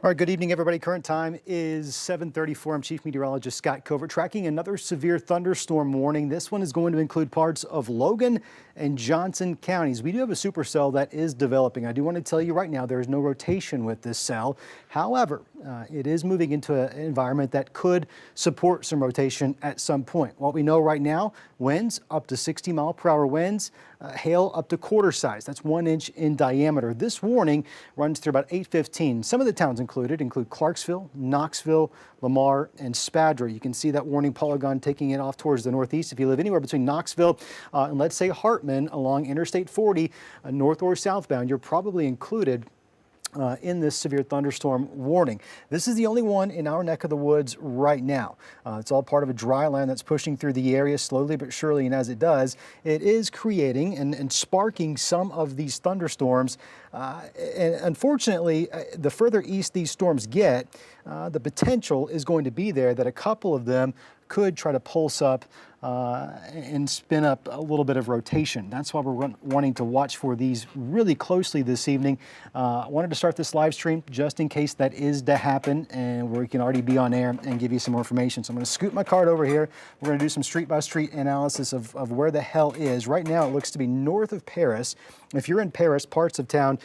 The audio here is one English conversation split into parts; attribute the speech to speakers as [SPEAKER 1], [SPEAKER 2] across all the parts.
[SPEAKER 1] All right, good evening, everybody. Current time is 7:34. I'm Chief Meteorologist Skot Covert tracking another severe thunderstorm warning. This one is going to include parts of Logan and Johnson Counties. We do have a supercell that is developing. I do want to tell you right now there is no rotation with this cell. However, it is moving into an environment that could support some rotation at some point. What we know right now, winds up to 60-mile-per-hour winds, hail up to quarter size. That's 1 inch in diameter. This warning runs through about 8:15. Some of the towns include Clarksville, Knoxville, Lamar, and Spadra. You can see that warning polygon taking it off towards the northeast. If you live anywhere between Knoxville and let's say Hartman along Interstate 40, north or southbound, you're probably included in this severe thunderstorm warning. This is the only one in our neck of the woods right now. It's all part of a dry line that's pushing through the area slowly but surely, and as it does, it is creating and sparking some of these thunderstorms. And unfortunately, the further east these storms get, the potential is going to be there that a couple of them could try to pulse up and spin up a little bit of rotation. That's why we're wanting to watch for these really closely this evening. I wanted to start this live stream just in case that is to happen and we can already be on air and give you some more information. So I'm going to scoot my card over here. We're going to do some street-by-street analysis of where the hell is. Right now it looks to be north of Paris. If you're in Paris, parts of town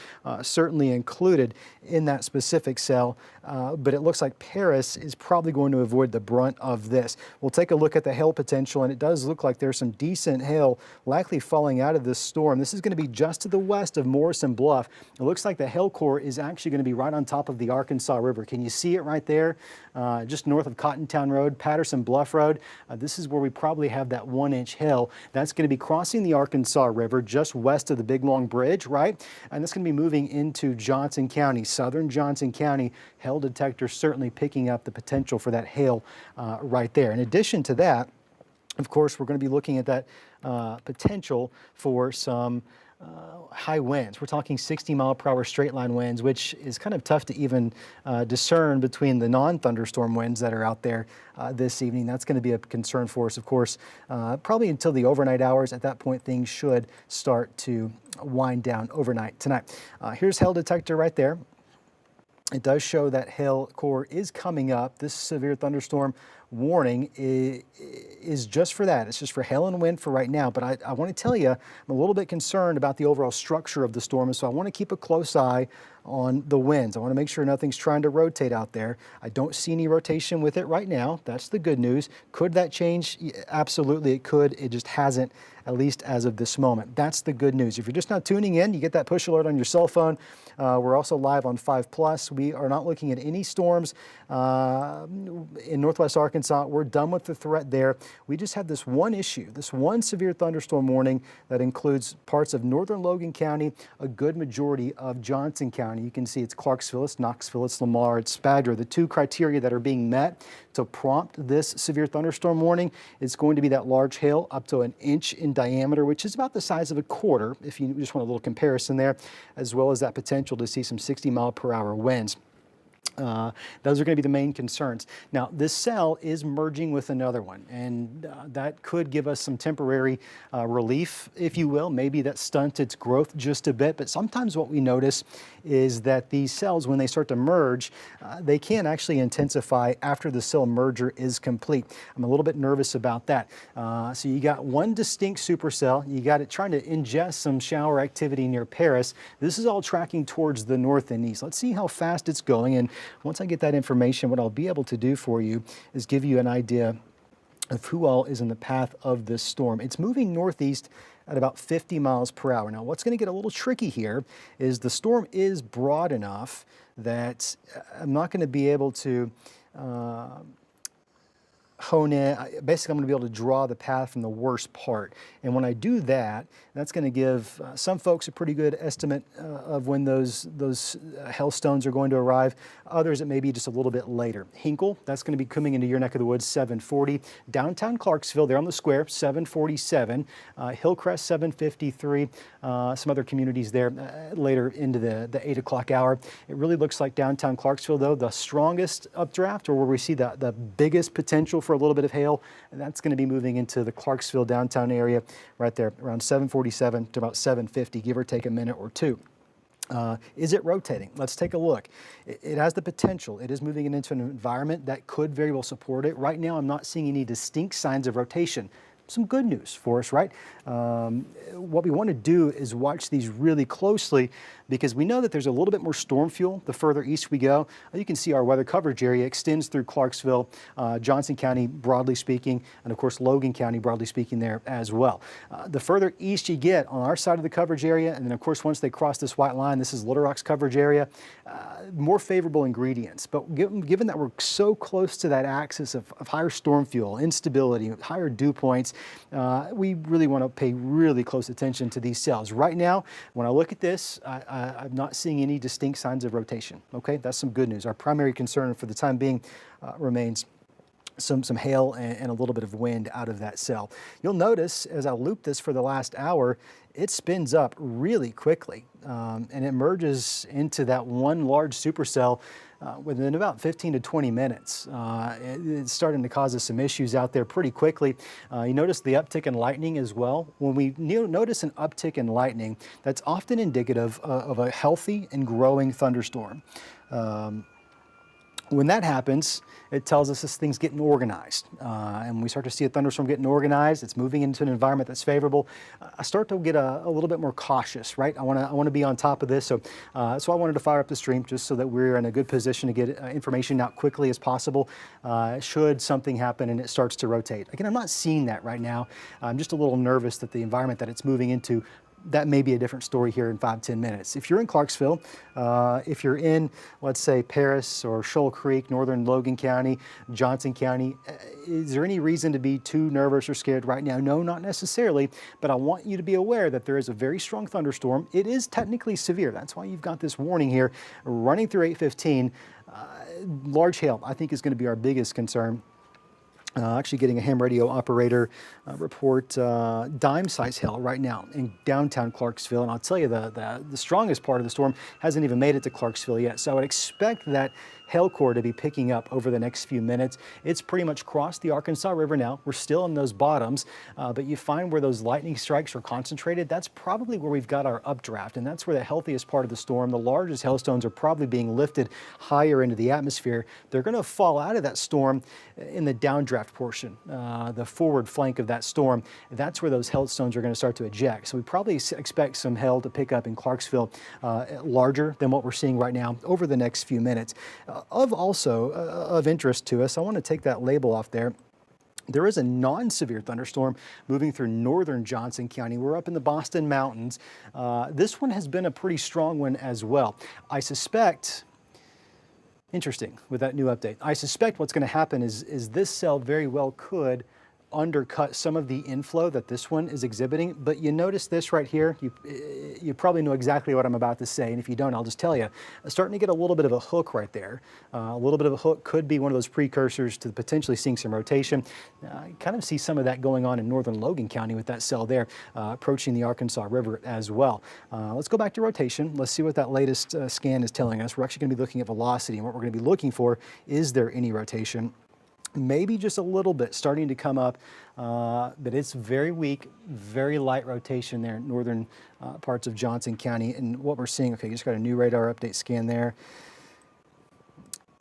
[SPEAKER 1] certainly included in that specific cell, but it looks like Paris is probably going to avoid the brunt of this. We'll take a look at the hail potential, and it does look like there's some decent hail likely falling out of this storm. This is going to be just to the west of Morrison Bluff. It looks like the hail core is actually going to be right on top of the Arkansas River. Can you see it right there? Just north of Cottontown Road, Patterson Bluff Road. This is where we probably have that 1 inch hail. That's going to be crossing the Arkansas River just west of the Big Long Bridge, right? And it's going to be moving into Johnson County, southern Johnson County. Hail detector certainly picking up the potential for that hail right there. In addition to that, of course, we're going to be looking at that potential for some high winds. We're talking 60-mile-per-hour straight line winds, which is kind of tough to even discern between the non-thunderstorm winds that are out there this evening. That's going to be a concern for us, of course, probably until the overnight hours. At that point, things should start to wind down overnight tonight. Here's hail detector right there. It does show that hail core is coming up. This severe thunderstorm warning is just for that. It's just for hail and wind for right now. But I want to tell you, I'm a little bit concerned about the overall structure of the storm, and so I want to keep a close eye on the winds. I want to make sure nothing's trying to rotate out there. I don't see any rotation with it right now. That's the good news. Could that change? Absolutely, it could. It just hasn't, at least as of this moment. That's the good news. If you're just not tuning in, you get that push alert on your cell phone. We're also live on 5+. We are not looking at any storms in northwest Arkansas. We're done with the threat there. We just have this one issue, this one severe thunderstorm warning that includes parts of northern Logan County, a good majority of Johnson County. You can see it's Clarksville, it's Knoxville, it's Lamar, it's Spadra. The two criteria that are being met to prompt this severe thunderstorm warning is going to be that large hail up to 1 inch in diameter, which is about the size of a quarter, if you just want a little comparison there, as well as that potential to see some 60-mile-per-hour winds. Those are going to be the main concerns. Now, this cell is merging with another one, and that could give us some temporary relief, if you will. Maybe that stunts its growth just a bit, but sometimes what we notice is that these cells, when they start to merge, they can actually intensify after the cell merger is complete. I'm a little bit nervous about that. So you got one distinct supercell. You got it trying to ingest some shower activity near Paris. This is all tracking towards the north and east. Let's see how fast it's going, and once I get that information, what I'll be able to do for you is give you an idea of who all is in the path of this storm. It's moving northeast at about 50 miles per hour. Now, what's going to get a little tricky here is the storm is broad enough that I'm not going to be able to hone in. Basically, I'm going to be able to draw the path from the worst part. And when I do that, that's going to give some folks a pretty good estimate of when those hailstones are going to arrive. Others, it may be just a little bit later. Hinkle, that's going to be coming into your neck of the woods, 7:40. Downtown Clarksville, there on the square, 7:47. Hillcrest, 7:53. Some other communities there later into the 8 o'clock hour. It really looks like downtown Clarksville, though, the strongest updraft, or where we see the biggest potential for a little bit of hail, and that's going to be moving into the Clarksville downtown area right there around 7:47 to about 7:50, give or take a minute or two. Is it rotating? Let's take a look. It has the potential. It is moving it into an environment that could very well support it. Right now, I'm not seeing any distinct signs of rotation. Some good news for us, right? What we want to do is watch these really closely because we know that there's a little bit more storm fuel the further east we go. You can see our weather coverage area extends through Clarksville, Johnson County, broadly speaking, and of course Logan County, broadly speaking, there as well. The further east you get on our side of the coverage area, and then of course once they cross this white line, this is Little Rock's coverage area, more favorable ingredients. But given that we're so close to that axis of higher storm fuel, instability, higher dew points, we really want to pay really close attention to these cells. Right now, when I look at this, I'm not seeing any distinct signs of rotation. Okay, that's some good news. Our primary concern for the time being remains some hail and a little bit of wind out of that cell. You'll notice as I loop this for the last hour, it spins up really quickly and it merges into that one large supercell within about 15 to 20 minutes. It's starting to cause us some issues out there pretty quickly. You notice the uptick in lightning as well. When we notice an uptick in lightning, that's often indicative of a healthy and growing thunderstorm. When that happens, it tells us this thing's getting organized. And we start to see a thunderstorm getting organized, it's moving into an environment that's favorable. I start to get a little bit more cautious, right? I want to be on top of this. So I wanted to fire up the stream just so that we're in a good position to get information out quickly as possible should something happen and it starts to rotate. Again, I'm not seeing that right now. I'm just a little nervous that the environment that it's moving into, that may be a different story here in 5-10 minutes. If you're in Clarksville, if you're in, let's say, Paris or Shoal Creek, northern Logan County, Johnson County, is there any reason to be too nervous or scared right now? No, not necessarily, but I want you to be aware that there is a very strong thunderstorm. It is technically severe. That's why you've got this warning here running through 8:15. Large hail, I think, is going to be our biggest concern. Actually getting a ham radio operator report dime-size hail right now in downtown Clarksville. And I'll tell you, the strongest part of the storm hasn't even made it to Clarksville yet. So I would expect that hail core to be picking up over the next few minutes. It's pretty much crossed the Arkansas River now. We're still in those bottoms, but you find where those lightning strikes are concentrated, that's probably where we've got our updraft, and that's where the healthiest part of the storm, the largest hailstones, are probably being lifted higher into the atmosphere. They're going to fall out of that storm in the downdraft portion, the forward flank of that storm. That's where those hailstones are going to start to eject. So we probably expect some hail to pick up in Clarksville larger than what we're seeing right now over the next few minutes. Of interest to us, I want to take that label off there. There is a non-severe thunderstorm moving through northern Johnson County. We're up in the Boston Mountains. This one has been a pretty strong one as well. I suspect, interesting with that new update, I suspect what's going to happen is this cell very well could undercut some of the inflow that this one is exhibiting. But you notice this right here, you probably know exactly what I'm about to say, and if you don't, I'll just tell you. Starting to get a little bit of a hook right there. A little bit of a hook could be one of those precursors to potentially seeing some rotation. I kind of see some of that going on in northern Logan County with that cell there, approaching the Arkansas River as well. Let's go back to rotation. Let's see what that latest scan is telling us. We're actually going to be looking at velocity, and what we're going to be looking for, is there any rotation? Maybe just a little bit starting to come up, but it's very weak, very light rotation there in northern parts of Johnson County. And what we're seeing, okay, you just got a new radar update scan there.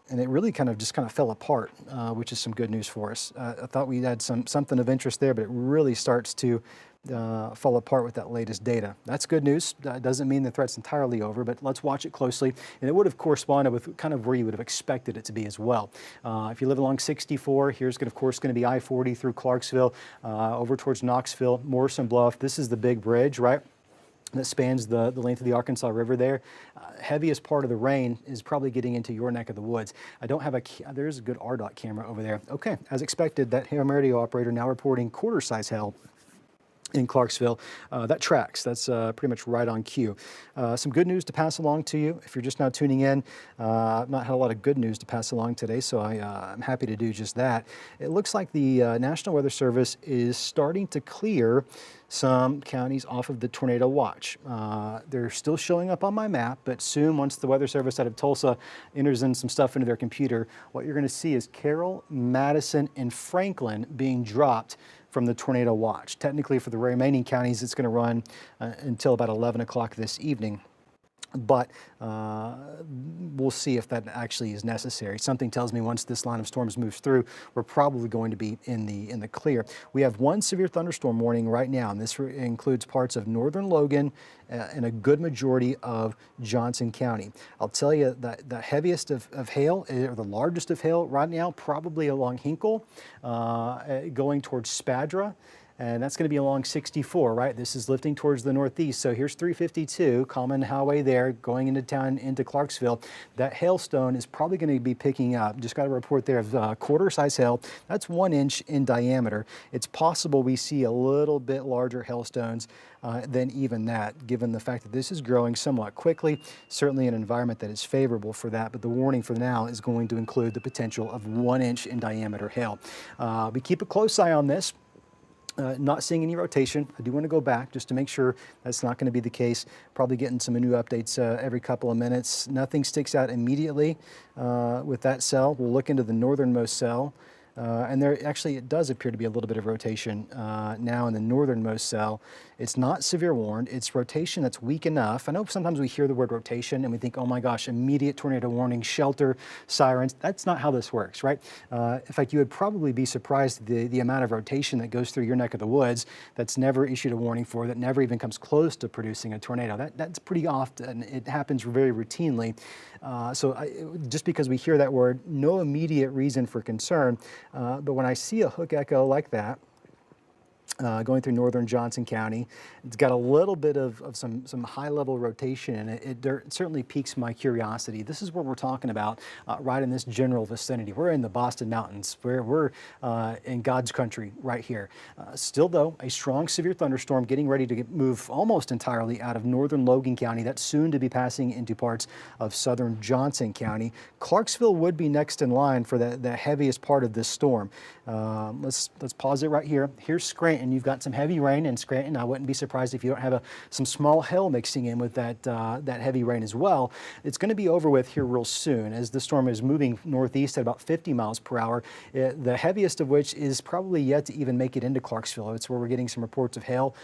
[SPEAKER 1] And it really kind of fell apart, which is some good news for us. I thought we had something of interest there, but it really starts to fall apart with that latest data. That's good news. Doesn't mean the threat's entirely over, but let's watch it closely. And it would have corresponded with kind of where you would have expected it to be as well. If you live along 64, here's of course going to be I-40 through Clarksville, over towards Knoxville, Morrison Bluff. This is the big bridge, right, that spans the length of the Arkansas River there. Heaviest part of the rain is probably getting into your neck of the woods. I don't have there's a good RDOT camera over there. Okay, as expected, that ham radio operator now reporting quarter-size hail in Clarksville. That tracks. That's pretty much right on cue. Some good news to pass along to you. If you're just now tuning in, I've not had a lot of good news to pass along today, so I'm happy to do just that. It looks like the National Weather Service is starting to clear some counties off of the tornado watch. They're still showing up on my map, but soon, once the Weather Service out of Tulsa enters in some stuff into their computer, what you're going to see is Carroll, Madison, and Franklin being dropped from the tornado watch. Technically, for the remaining counties, it's going to run until about 11 o'clock this evening. but we'll see if that actually is necessary. Something tells me once this line of storms moves through, we're probably going to be in the clear. We have one severe thunderstorm warning right now, and this includes parts of northern Logan and a good majority of Johnson County. I'll tell you that the heaviest of hail, or the largest of hail right now, probably along Hinkle, going towards Spadra. And that's going to be along 64, right? This is lifting towards the northeast. So here's 352, common highway there, going into town, into Clarksville. That hailstone is probably going to be picking up. Just got a report there of quarter-size hail. That's 1 inch in diameter. It's possible we see a little bit larger hailstones than even that, given the fact that this is growing somewhat quickly. Certainly an environment that is favorable for that, but the warning for now is going to include the potential of 1 inch in diameter hail. We keep a close eye on this. Not seeing any rotation. I do want to go back just to make sure that's not going to be the case. Probably getting some new updates every couple of minutes. Nothing sticks out immediately with that cell. We'll look into the northernmost cell. And there actually, it does appear to be a little bit of rotation now in the northernmost cell. It's not severe warned. It's rotation that's weak enough. I know sometimes we hear the word rotation and we think, oh my gosh, immediate tornado warning, shelter, sirens. That's not how this works, right? In fact, you would probably be surprised the amount of rotation that goes through your neck of the woods that's never issued a warning for, that never even comes close to producing a tornado. That's pretty often. It happens very routinely. Just because we hear that word, no immediate reason for concern. But when I see a hook echo like that, going through northern Johnson County, it's got a little bit of some high-level rotation, and it certainly piques my curiosity. This is what we're talking about right in this general vicinity. We're in the Boston Mountains. We're in God's country right here. Still, though, a strong severe thunderstorm getting ready to move almost entirely out of northern Logan County. That's soon to be passing into parts of southern Johnson County. Clarksville would be next in line for the heaviest part of this storm. Let's pause it right here. Here's Scranton. You've got some heavy rain in Scranton. I wouldn't be surprised if you don't have some small hail mixing in with that heavy rain as well. It's going to be over with here real soon as the storm is moving northeast at about 50 miles per hour. The heaviest of which is probably yet to even make it into Clarksville. It's where we're getting some reports of hail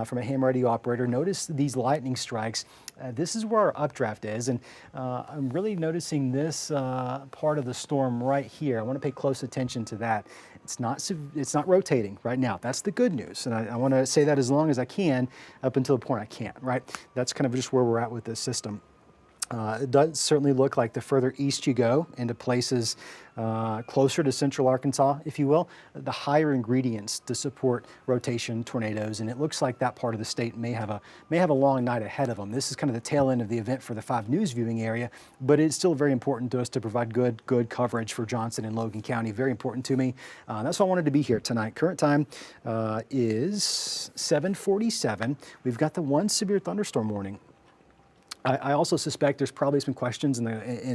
[SPEAKER 1] from a ham radio operator. Notice these lightning strikes. This is where our updraft is, and I'm really noticing this part of the storm right here. I want to pay close attention to that. It's not rotating right now. That's the good news, and I want to say that as long as I can up until the point I can't, right? That's kind of just where we're at with this system. It does certainly look like the further east you go into places closer to central Arkansas, if you will, the higher ingredients to support rotation tornadoes, and it looks like that part of the state may have a long night ahead of them. This is kind of the tail end of the event for the 5 News viewing area, but it's still very important to us to provide good coverage for Johnson and Logan County. Very important to me. That's why I wanted to be here tonight. Current time is 7:47. We've got the one severe thunderstorm warning. I also suspect there's probably some questions in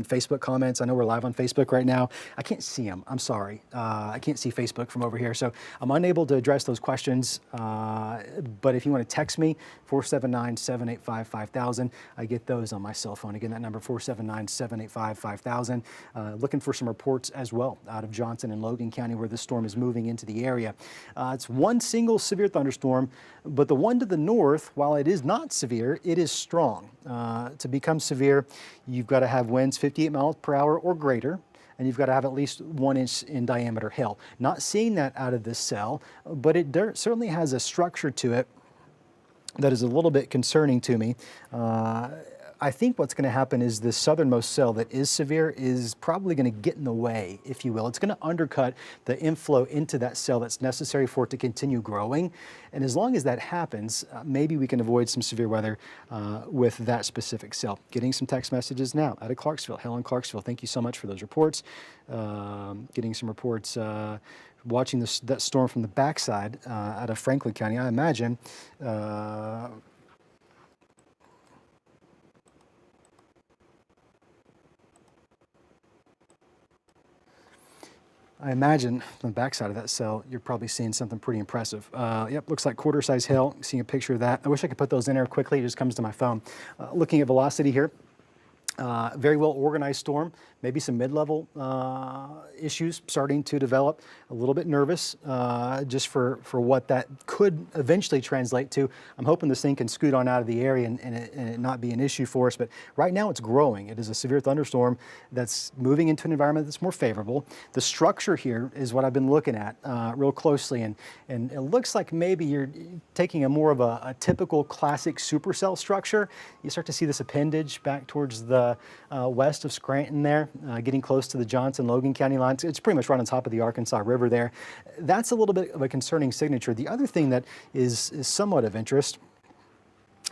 [SPEAKER 1] Facebook comments. I know we're live on Facebook right now. I can't see them. I'm sorry. I can't see Facebook from over here, so I'm unable to address those questions. But if you want to text me, 479-785-5000. I get those on my cell phone. Again, that number, 479-785-5000. Looking for some reports as well out of Johnson and Logan County where this storm is moving into the area. It's one single severe thunderstorm, but the one to the north, while it is not severe, it is strong. To become severe, you've got to have winds 58 miles per hour or greater, and you've got to have at least 1 inch in diameter hail. Not seeing that out of this cell, but it certainly has a structure to it that is a little bit concerning to me. I think what's going to happen is the southernmost cell that is severe is probably going to get in the way, if you will. It's going to undercut the inflow into that cell that's necessary for it to continue growing. And as long as that happens, maybe we can avoid some severe weather with that specific cell. Getting some text messages now out of Clarksville. Helen Clarksville, thank you so much for those reports. Getting some reports watching that storm from the backside out of Franklin County, I imagine. I imagine from the backside of that cell, you're probably seeing something pretty impressive. Yep, looks like quarter-size hail. Seeing a picture of that. I wish I could put those in there quickly. It just comes to my phone. Looking at velocity here. Very well organized storm, maybe some mid-level issues starting to develop. A little bit nervous just for what that could eventually translate to. I'm hoping this thing can scoot on out of the area and it not be an issue for us, but right now it's growing. It is a severe thunderstorm that's moving into an environment that's more favorable. The structure here is what I've been looking at real closely, and it looks like maybe you're taking a more of a typical classic supercell structure. You start to see this appendage back towards the west of Scranton there, getting close to the Johnson-Logan County lines. It's pretty much right on top of the Arkansas River there. That's a little bit of a concerning signature. The other thing that is somewhat of interest,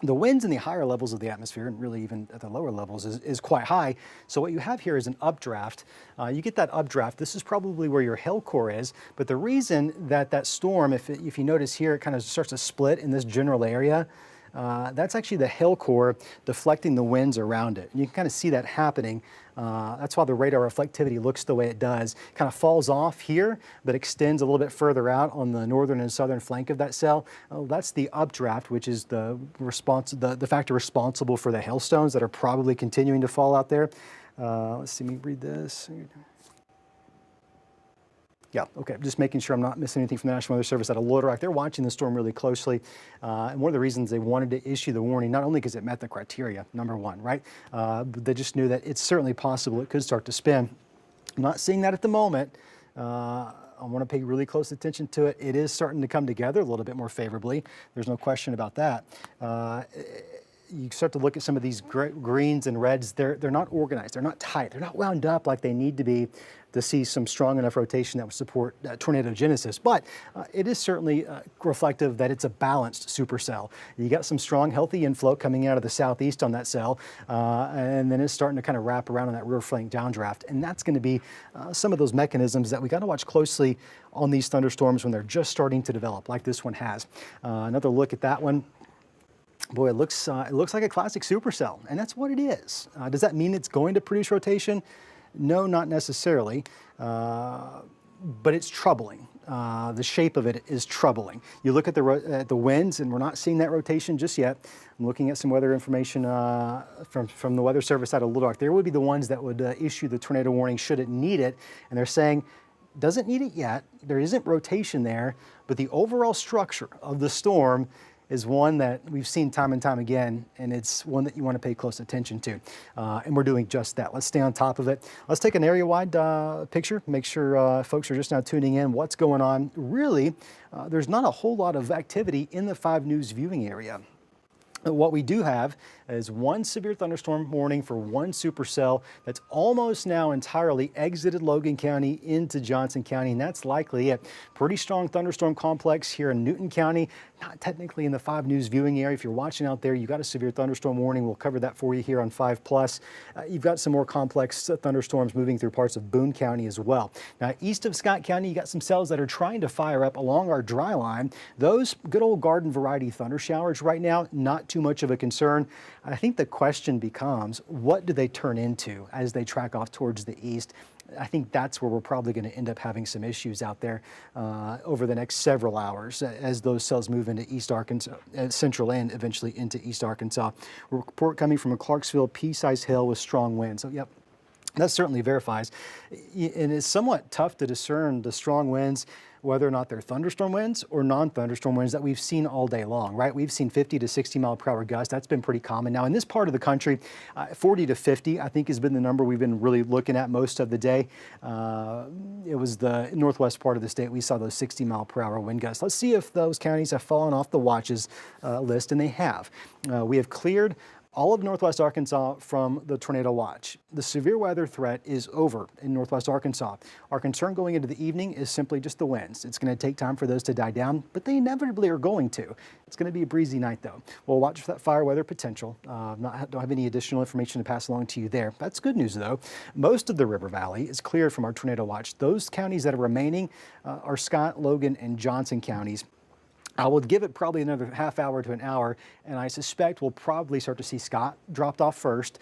[SPEAKER 1] the winds in the higher levels of the atmosphere, and really even at the lower levels, is quite high. So what you have here is an updraft. You get that updraft. This is probably where your hail core is. But the reason that storm, if you notice here, it kind of starts to split in this general area. That's actually the hail core deflecting the winds around it. And you can kind of see that happening. That's why the radar reflectivity looks the way it does. Kind of falls off here, but extends a little bit further out on the northern and southern flank of that cell. That's the updraft, which is the factor responsible for the hailstones that are probably continuing to fall out there. Let's see, let me read this. Yeah, okay, just making sure I'm not missing anything from the National Weather Service out of Little Rock. They're watching the storm really closely. And one of the reasons they wanted to issue the warning, not only because it met the criteria, number one, right? But they just knew that it's certainly possible it could start to spin. I'm not seeing that at the moment. I want to pay really close attention to it. It is starting to come together a little bit more favorably. There's no question about that. You start to look at some of these greens and reds, they're not organized, they're not tight, they're not wound up like they need to be to see some strong enough rotation that would support tornadogenesis. But it is certainly reflective that it's a balanced supercell. You got some strong, healthy inflow coming out of the southeast on that cell, and then it's starting to kind of wrap around on that rear flank downdraft. And that's going to be some of those mechanisms that we got to watch closely on these thunderstorms when they're just starting to develop, like this one has. Another look at that one. Boy, it looks like a classic supercell, and that's what it is. Does that mean it's going to produce rotation? No, not necessarily, but it's troubling. The shape of it is troubling. You look at the winds, and we're not seeing that rotation just yet. I'm looking at some weather information from the Weather Service out of Little Rock. There would be the ones that would issue the tornado warning should it need it, and they're saying, doesn't need it yet. There isn't rotation there, but the overall structure of the storm is one that we've seen time and time again, and it's one that you want to pay close attention to. And we're doing just that. Let's stay on top of it. Let's take an area-wide picture, make sure folks are just now tuning in what's going on. Really, there's not a whole lot of activity in the 5 News viewing area. What we do have is one severe thunderstorm warning for one supercell that's almost now entirely exited Logan County into Johnson County, and that's likely it. Pretty strong thunderstorm complex here in Newton County, not technically in the 5 News viewing area. If you're watching out there, you got a severe thunderstorm warning. We'll cover that for you here on 5+. You've got some more complex thunderstorms moving through parts of Boone County as well. Now, east of Scott County, you got some cells that are trying to fire up along our dry line. Those good old garden variety thunder showers right now, not too much of a concern. I think the question becomes, what do they turn into as they track off towards the east? I think that's where we're probably going to end up having some issues out there over the next several hours as those cells move into East Arkansas, central and eventually into East Arkansas. A report coming from a Clarksville pea-sized hail with strong winds. So, yep. That certainly verifies. And it's somewhat tough to discern the strong winds, whether or not they're thunderstorm winds or non-thunderstorm winds that we've seen all day long, right? We've seen 50 to 60 mile per hour gusts. That's been pretty common. Now in this part of the country, 40 to 50, I think has been the number we've been really looking at most of the day. It was the northwest part of the state. We saw those 60 mile per hour wind gusts. Let's see if those counties have fallen off the watches list, and they have. We have cleared all of northwest Arkansas from the tornado watch. The severe weather threat is over in northwest Arkansas. Our concern going into the evening is simply just the winds. It's going to take time for those to die down, but they inevitably are going to. It's going to be a breezy night though. We'll watch for that fire weather potential. Don't have any additional information to pass along to you there. That's good news though. Most of the river valley is cleared from our tornado watch. Those counties that are remaining are Scott, Logan, and Johnson counties. I will give it probably another half hour to an hour, and I suspect we'll probably start to see Scott dropped off first,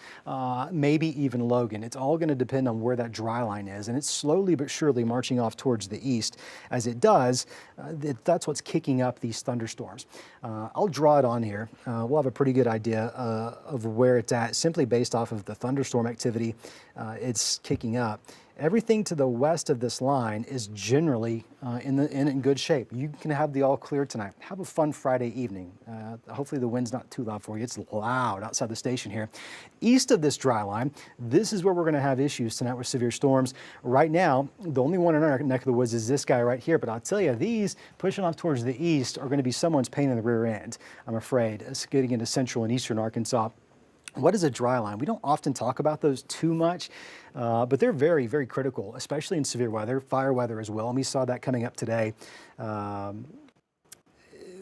[SPEAKER 1] maybe even Logan. It's all going to depend on where that dry line is, and it's slowly but surely marching off towards the east. As it does, that's what's kicking up these thunderstorms. I'll draw it on here. We'll have a pretty good idea of where it's at simply based off of the thunderstorm activity it's kicking up. Everything to the west of this line is generally in good shape. You can have the all clear tonight. Have a fun Friday evening. Hopefully the wind's not too loud for you. It's loud outside the station here. East of this dry line, this is where we're going to have issues tonight with severe storms. Right now, the only one in our neck of the woods is this guy right here. But I'll tell you, these pushing off towards the east are going to be someone's pain in the rear end, I'm afraid. It's getting into central and eastern Arkansas. What is a dry line? We don't often talk about those too much, but they're very, very critical, especially in severe weather, fire weather as well. And we saw that coming up today.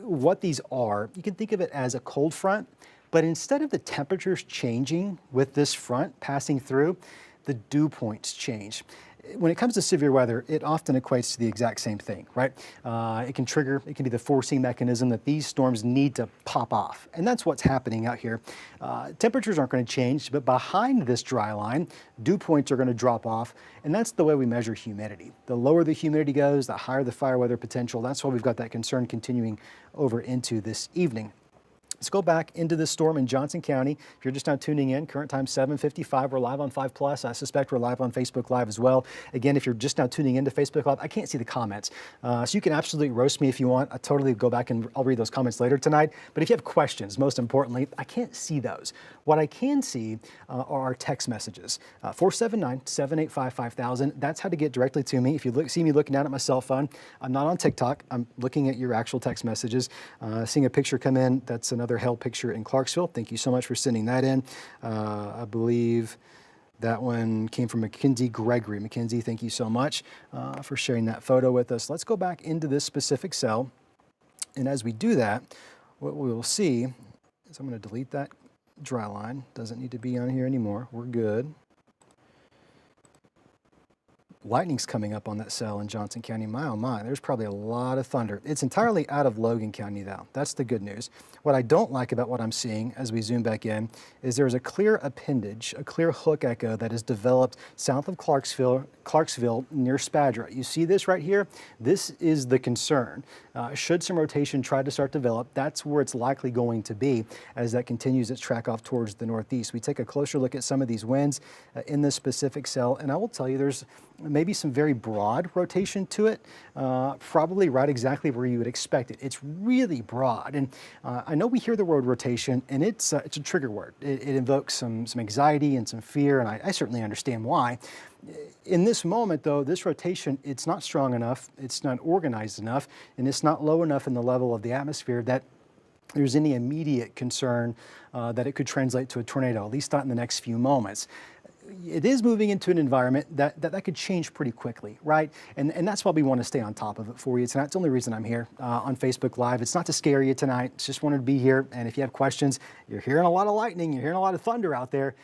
[SPEAKER 1] What these are, you can think of it as a cold front, but instead of the temperatures changing with this front passing through, the dew points change. When it comes to severe weather, it often equates to the exact same thing, right? It can be the forcing mechanism that these storms need to pop off. And that's what's happening out here. Temperatures aren't going to change, but behind this dry line, dew points are going to drop off. And that's the way we measure humidity. The lower the humidity goes, the higher the fire weather potential. That's why we've got that concern continuing over into this evening. Let's go back into this storm in Johnson County. If you're just now tuning in, current time 7:55. We're live on 5+. I suspect we're live on Facebook Live as well. Again, if you're just now tuning into Facebook Live, I can't see the comments. So you can absolutely roast me if you want. I totally go back and I'll read those comments later tonight. But if you have questions, most importantly, I can't see those. What I can see are our text messages. 479-785-5000. That's how to get directly to me. If you see me looking down at my cell phone, I'm not on TikTok. I'm looking at your actual text messages. Seeing a picture come in, that's another hail picture in Clarksville. Thank you so much for sending that in. I believe that one came from Mackenzie Gregory. Mackenzie, thank you so much for sharing that photo with us. Let's go back into this specific cell. And as we do that, what we will see is I'm going to delete that dry line. Doesn't need to be on here anymore. We're good. Lightning's coming up on that cell in Johnson County. My, oh my, there's probably a lot of thunder. It's entirely out of Logan County, though. That's the good news. What I don't like about what I'm seeing as we zoom back in is there's a clear appendage, a clear hook echo that is developed south of Clarksville near Spadra. You see this right here? This is the concern. Should some rotation try to start to develop, that's where it's likely going to be as that continues its track off towards the northeast. We take a closer look at some of these winds in this specific cell, and I will tell you there's maybe some very broad rotation to it, probably right exactly where you would expect it. It's really broad, and I know we hear the word rotation, and it's a trigger word. It invokes some anxiety and some fear, and I certainly understand why. In this moment, though, this rotation, it's not strong enough, it's not organized enough, and it's not low enough in the level of the atmosphere that there's any immediate concern that it could translate to a tornado, at least not in the next few moments. It is moving into an environment that could change pretty quickly, right? And that's why we want to stay on top of it for you tonight. It's the only reason I'm here on Facebook Live. It's not to scare you tonight. It's just wanted to be here. And if you have questions, you're hearing a lot of lightning, you're hearing a lot of thunder out there.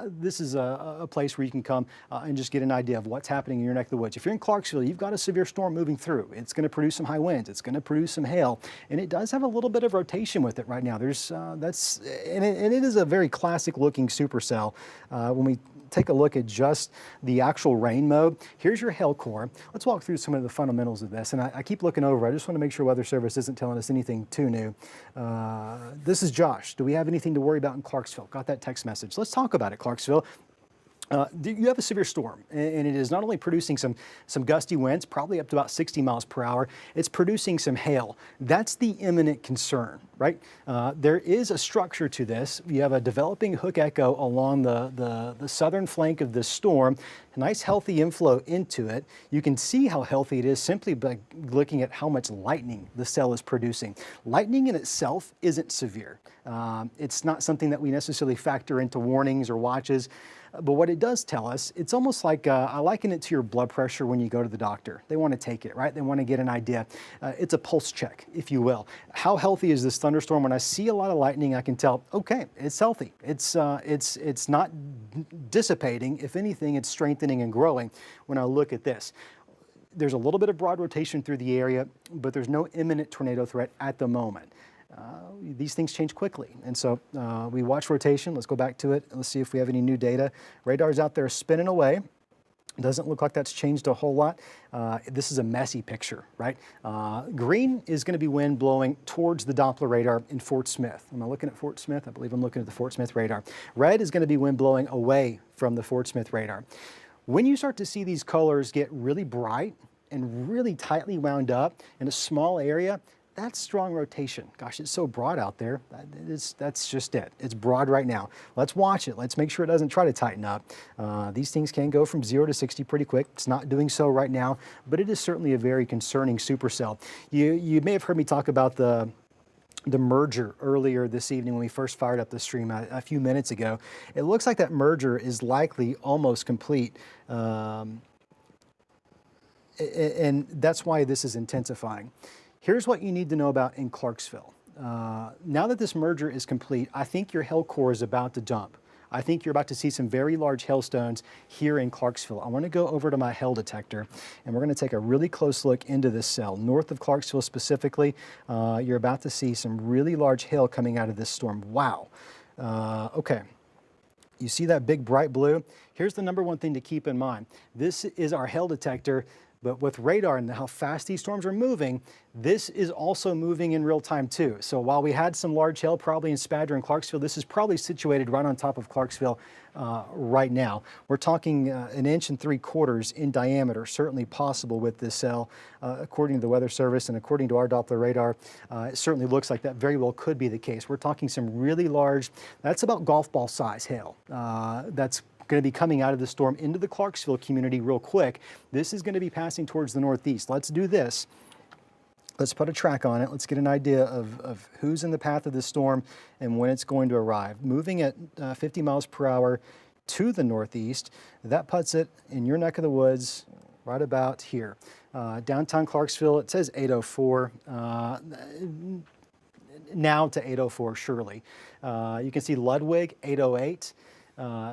[SPEAKER 1] This is a place where you can come and just get an idea of what's happening in your neck of the woods. If you're in Clarksville, you've got a severe storm moving through. It's going to produce some high winds. It's going to produce some hail, and it does have a little bit of rotation with it right now. There's and it is a very classic-looking supercell. When we take a look at just the actual rain mode, here's your hail core. Let's walk through some of the fundamentals of this. And I keep looking over. I just want to make sure Weather Service isn't telling us anything too new. This is Josh. Do we have anything to worry about in Clarksville? Got that text message. Let's talk about it, Clarksville. You have a severe storm, and it is not only producing some gusty winds, probably up to about 60 miles per hour, it's producing some hail. That's the imminent concern, right? There is a structure to this. You have a developing hook echo along the southern flank of this storm, a nice healthy inflow into it. You can see how healthy it is simply by looking at how much lightning the cell is producing. Lightning in itself isn't severe. It's not something that we necessarily factor into warnings or watches. But what it does tell us, it's almost like, I liken it to your blood pressure when you go to the doctor. They want to take it, right? They want to get an idea. It's a pulse check, if you will. How healthy is this thunderstorm? When I see a lot of lightning, I can tell, okay, it's healthy. It's not dissipating. If anything, it's strengthening and growing when I look at this. There's a little bit of broad rotation through the area, but there's no imminent tornado threat at the moment. These things change quickly, and so we watch rotation. Let's go back to it. Let's see if we have any new data. Radar's out there spinning away. Doesn't look like that's changed a whole lot. This is a messy picture, right? Green is going to be wind blowing towards the Doppler radar in Fort Smith. Am I looking at Fort Smith? I believe I'm looking at the Fort Smith radar. Red is going to be wind blowing away from the Fort Smith radar. When you start to see these colors get really bright and really tightly wound up in a small area, that's strong rotation. Gosh, it's so broad out there. That's just it. It's broad right now. Let's watch it. Let's make sure it doesn't try to tighten up. These things can go from 0 to 60 pretty quick. It's not doing so right now, but it is certainly a very concerning supercell. You may have heard me talk about the merger earlier this evening when we first fired up the stream a few minutes ago. It looks like that merger is likely almost complete. And that's why this is intensifying. Here's what you need to know about in Clarksville. Now that this merger is complete, I think your hail core is about to dump. I think you're about to see some very large hailstones here in Clarksville. I want to go over to my hail detector, and we're going to take a really close look into this cell. North of Clarksville specifically, you're about to see some really large hail coming out of this storm. Wow. Okay. You see that big bright blue? Here's the number one thing to keep in mind. This is our hail detector. But with radar and how fast these storms are moving, this is also moving in real time too. So while we had some large hail probably in Spadger and Clarksville, this is probably situated right on top of Clarksville right now. We're talking 1 3/4 inches in diameter, certainly possible with this cell. According to the Weather Service and according to our Doppler radar, it certainly looks like that very well could be the case. We're talking some really large, that's about golf ball size hail. That's going to be coming out of the storm into the Clarksville community real quick. This is going to be passing towards the northeast. Let's do this. Let's put a track on it. Let's get an idea of who's in the path of the storm and when it's going to arrive. Moving at 50 miles per hour to the northeast, that puts it in your neck of the woods right about here. Downtown Clarksville, it says 804. Now to 804, surely. You can see Ludwig, 808.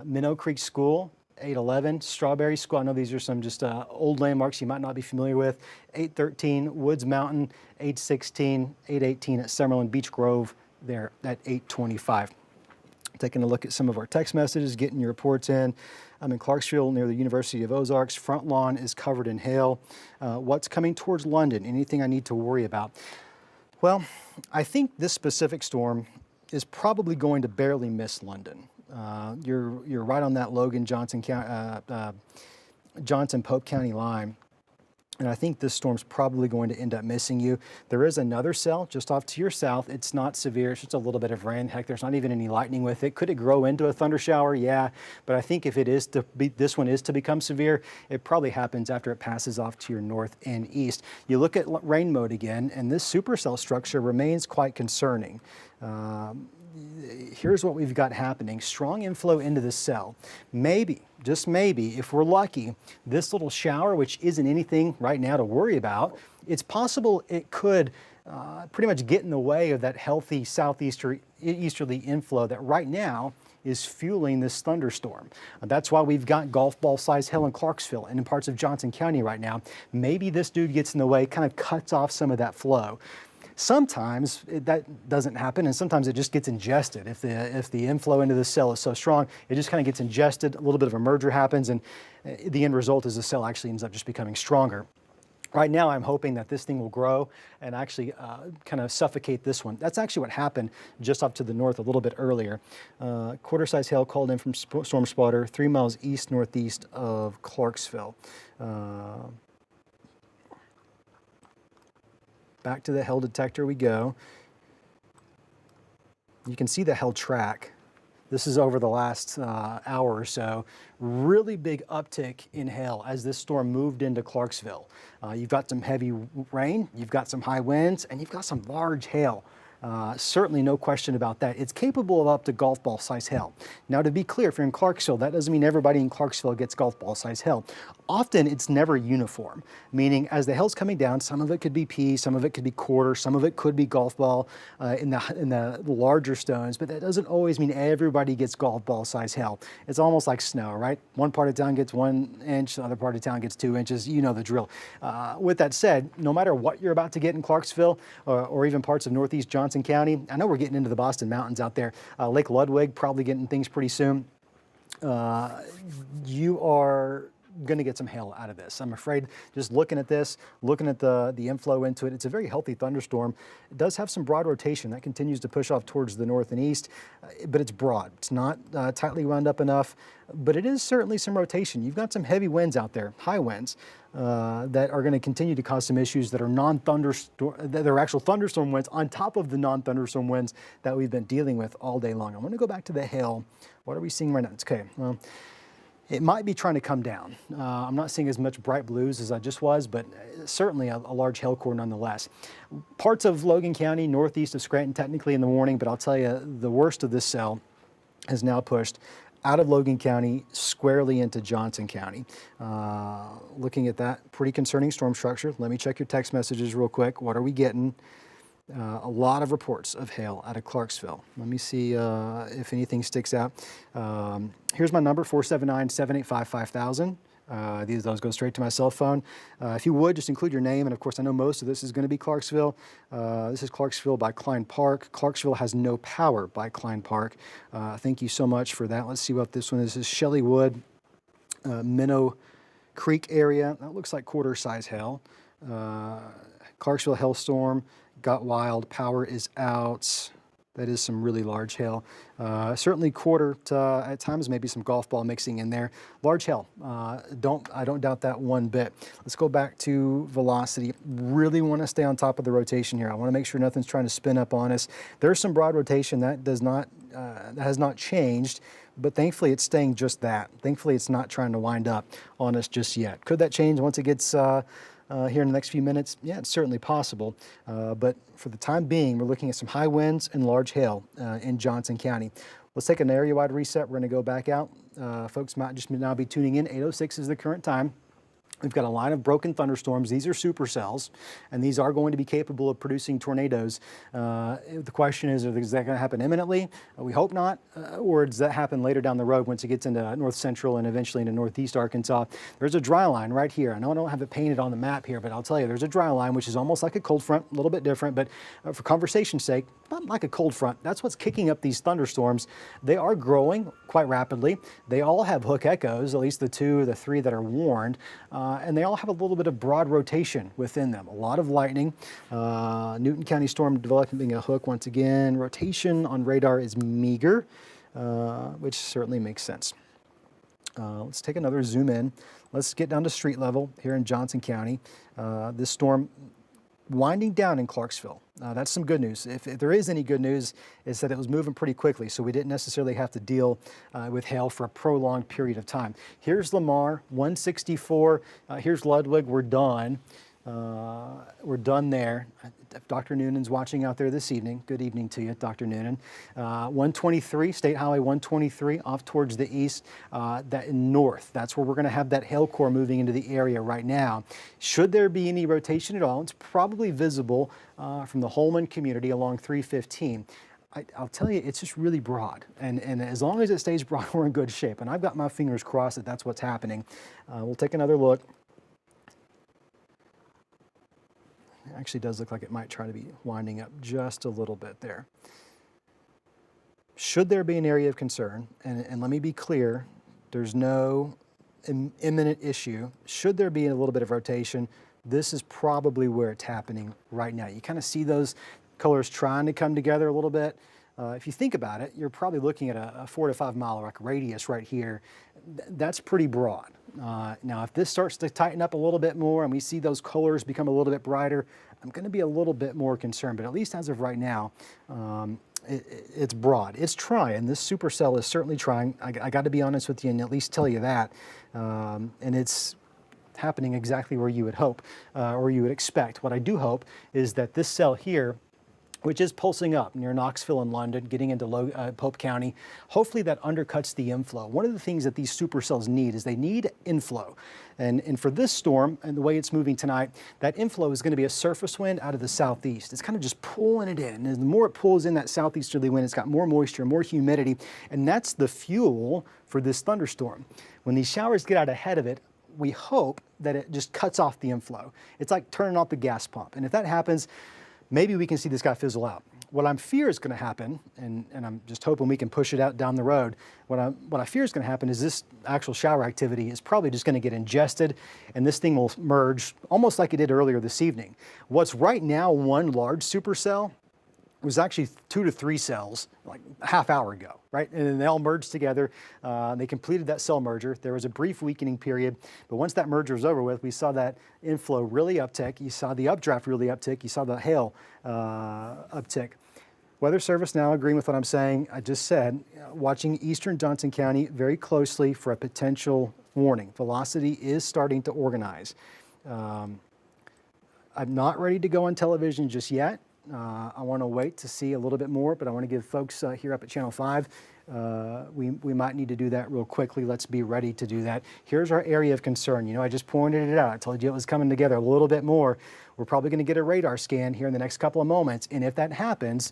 [SPEAKER 1] Minnow Creek School, 811, Strawberry School. I know these are some just old landmarks you might not be familiar with. 813, Woods Mountain, 816, 818 at Summerlin Beach Grove there at 825. Taking a look at some of our text messages, getting your reports in. I'm in Clarksville near the University of Ozarks. Front lawn is covered in hail. What's coming towards London? Anything I need to worry about? Well, I think this specific storm is probably going to barely miss London. You're right on that Logan Johnson Pope County line. And I think this storm's probably going to end up missing you. There is another cell just off to your south. It's not severe. It's just a little bit of rain. Heck, there's not even any lightning with it. Could it grow into a thunder shower? Yeah. But I think if it is to be, this one is to become severe, it probably happens after it passes off to your north and east. You look at rain mode again, and this supercell structure remains quite concerning. Here's what we've got happening. Strong inflow into this cell. Maybe, just maybe, if we're lucky, this little shower, which isn't anything right now to worry about, it's possible it could pretty much get in the way of that healthy southeasterly inflow that right now is fueling this thunderstorm. That's why we've got golf ball size hail in Clarksville and in parts of Johnson County right now. Maybe this dude gets in the way, kind of cuts off some of that flow. Sometimes that doesn't happen, and sometimes it just gets ingested. If the inflow into the cell is so strong, it just kind of gets ingested, a little bit of a merger happens, and the end result is the cell actually ends up just becoming stronger. Right now, I'm hoping that this thing will grow and actually kind of suffocate this one. That's actually what happened just up to the north a little bit earlier. Quarter-size hail called in from Storm Spotter, 3 miles east-northeast of Clarksville. Back to the hail detector we go. You can see the hail track. This is over the last hour or so. Really big uptick in hail as this storm moved into Clarksville. You've got some heavy rain, you've got some high winds, and you've got some large hail. Certainly no question about that. It's capable of up to golf ball size hail. Now, to be clear, if you're in Clarksville, that doesn't mean everybody in Clarksville gets golf ball size hail. Often it's never uniform, meaning as the hail's coming down, some of it could be pea, some of it could be quarter, some of it could be golf ball in the larger stones, but that doesn't always mean everybody gets golf ball size hail. It's almost like snow, right? One part of town gets 1 inch, the other part of town gets 2 inches. You know the drill. With that said, no matter what you're about to get in Clarksville or even parts of northeast Johnson County, I know we're getting into the Boston Mountains out there. Lake Ludwig probably getting things pretty soon. You are going to get some hail out of this. I'm afraid just looking at this, looking at the inflow into it, it's a very healthy thunderstorm. It does have some broad rotation that continues to push off towards the north and east, but it's broad. It's not tightly wound up enough, but it is certainly some rotation. You've got some heavy winds out there, high winds, that are going to continue to cause some issues that are non-thunderstorm, that are actual thunderstorm winds on top of the non-thunderstorm winds that we've been dealing with all day long. I want to go back to the hail. What are we seeing right now? It's okay. Well, it might be trying to come down. I'm not seeing as much bright blues as I just was, but certainly a large hail core nonetheless. Parts of Logan County, northeast of Scranton, technically in the morning, but I'll tell you, the worst of this cell has now pushed out of Logan County squarely into Johnson County. Looking at that, pretty concerning storm structure. Let me check your text messages real quick. What are we getting? A lot of reports of hail out of Clarksville. Let me see if anything sticks out. Here's my number, 479-785-5000. Those go straight to my cell phone. If you would, just include your name, and of course I know most of this is going to be Clarksville. This is Clarksville by Klein Park. Clarksville has no power by Klein Park. Thank you so much for that. Let's see what this one is. This is Shelley Wood, Minnow Creek area. That looks like quarter size hail. Clarksville hailstorm. Got wild, power is out. That is some really large hail. Certainly quarter to, at times, maybe some golf ball mixing in there. Large hail, I don't doubt that one bit. Let's go back to velocity. Really want to stay on top of the rotation here. I want to make sure nothing's trying to spin up on us. There's some broad rotation that has not changed, but thankfully it's staying just that. Thankfully it's not trying to wind up on us just yet. Could that change once it gets here in the next few minutes? Yeah, it's certainly possible. But for the time being, we're looking at some high winds and large hail in Johnson County. Let's take an area-wide reset. We're going to go back out. Folks might just now be tuning in. 8:06 is the current time. We've got a line of broken thunderstorms. These are supercells, and these are going to be capable of producing tornadoes. The question is that going to happen imminently? We hope not. Or does that happen later down the road once it gets into north central and eventually into northeast Arkansas? There's a dry line right here. I know I don't have it painted on the map here, but I'll tell you, there's a dry line, which is almost like a cold front, a little bit different, but for conversation's sake, not like a cold front. That's what's kicking up these thunderstorms. They are growing quite rapidly. They all have hook echoes, at least the 2 or the 3 that are warned. And they all have a little bit of broad rotation within them. A lot of lightning. Newton County storm developing a hook once again. Rotation on radar is meager, which certainly makes sense. Let's take another zoom in. Let's get down to street level here in Johnson County. This storm winding down in Clarksville. That's some good news. If there is any good news, is that it was moving pretty quickly, so we didn't necessarily have to deal with hail for a prolonged period of time. Here's Lamar, 164. Here's Ludwig. We're done. We're done there. Dr. Noonan's watching out there this evening. Good evening to you, Dr. Noonan. 123, State Highway 123, off towards the east, that north. That's where we're going to have that hail core moving into the area right now. Should there be any rotation at all, it's probably visible from the Holman community along 315. I'll tell you, it's just really broad. And as long as it stays broad, we're in good shape. And I've got my fingers crossed that that's what's happening. We'll take another look. It actually does look like it might try to be winding up just a little bit there. Should there be an area of concern, and let me be clear, there's no imminent issue. Should there be a little bit of rotation, this is probably where it's happening right now. You kind of see those colors trying to come together a little bit. If you think about it, you're probably looking at a 4 to 5 mile radius right here. That's pretty broad. Now, if this starts to tighten up a little bit more and we see those colors become a little bit brighter, I'm going to be a little bit more concerned. But at least as of right now, it's broad. It's trying. This supercell is certainly trying. I got to be honest with you and at least tell you that. And it's happening exactly where you would hope or you would expect. What I do hope is that this cell here which is pulsing up near Knoxville and London, getting into Pope County. Hopefully that undercuts the inflow. One of the things that these supercells need is they need inflow. And for this storm and the way it's moving tonight, that inflow is going to be a surface wind out of the southeast. It's kind of just pulling it in. And the more it pulls in that southeasterly wind, it's got more moisture, more humidity, and that's the fuel for this thunderstorm. When these showers get out ahead of it, we hope that it just cuts off the inflow. It's like turning off the gas pump. And if that happens, maybe we can see this guy fizzle out. What I fear is going to happen, and I'm just hoping we can push it out down the road, what I fear is going to happen is this actual shower activity is probably just going to get ingested, and this thing will merge almost like it did earlier this evening. What's right now one large supercell was actually 2 to 3 cells like a half hour ago, right? And then they all merged together. They completed that cell merger. There was a brief weakening period, but once that merger was over with, we saw that inflow really uptick. You saw the updraft really uptick. You saw the hail uptick. Weather Service now agreeing with what I'm saying. I just said, watching eastern Johnson County very closely for a potential warning. Velocity is starting to organize. I'm not ready to go on television just yet. I want to wait to see a little bit more, but I want to give folks here up at Channel 5, we might need to do that real quickly. Let's be ready to do that. Here's our area of concern. You know, I just pointed it out. I told you it was coming together a little bit more. We're probably going to get a radar scan here in the next couple of moments, and if that happens,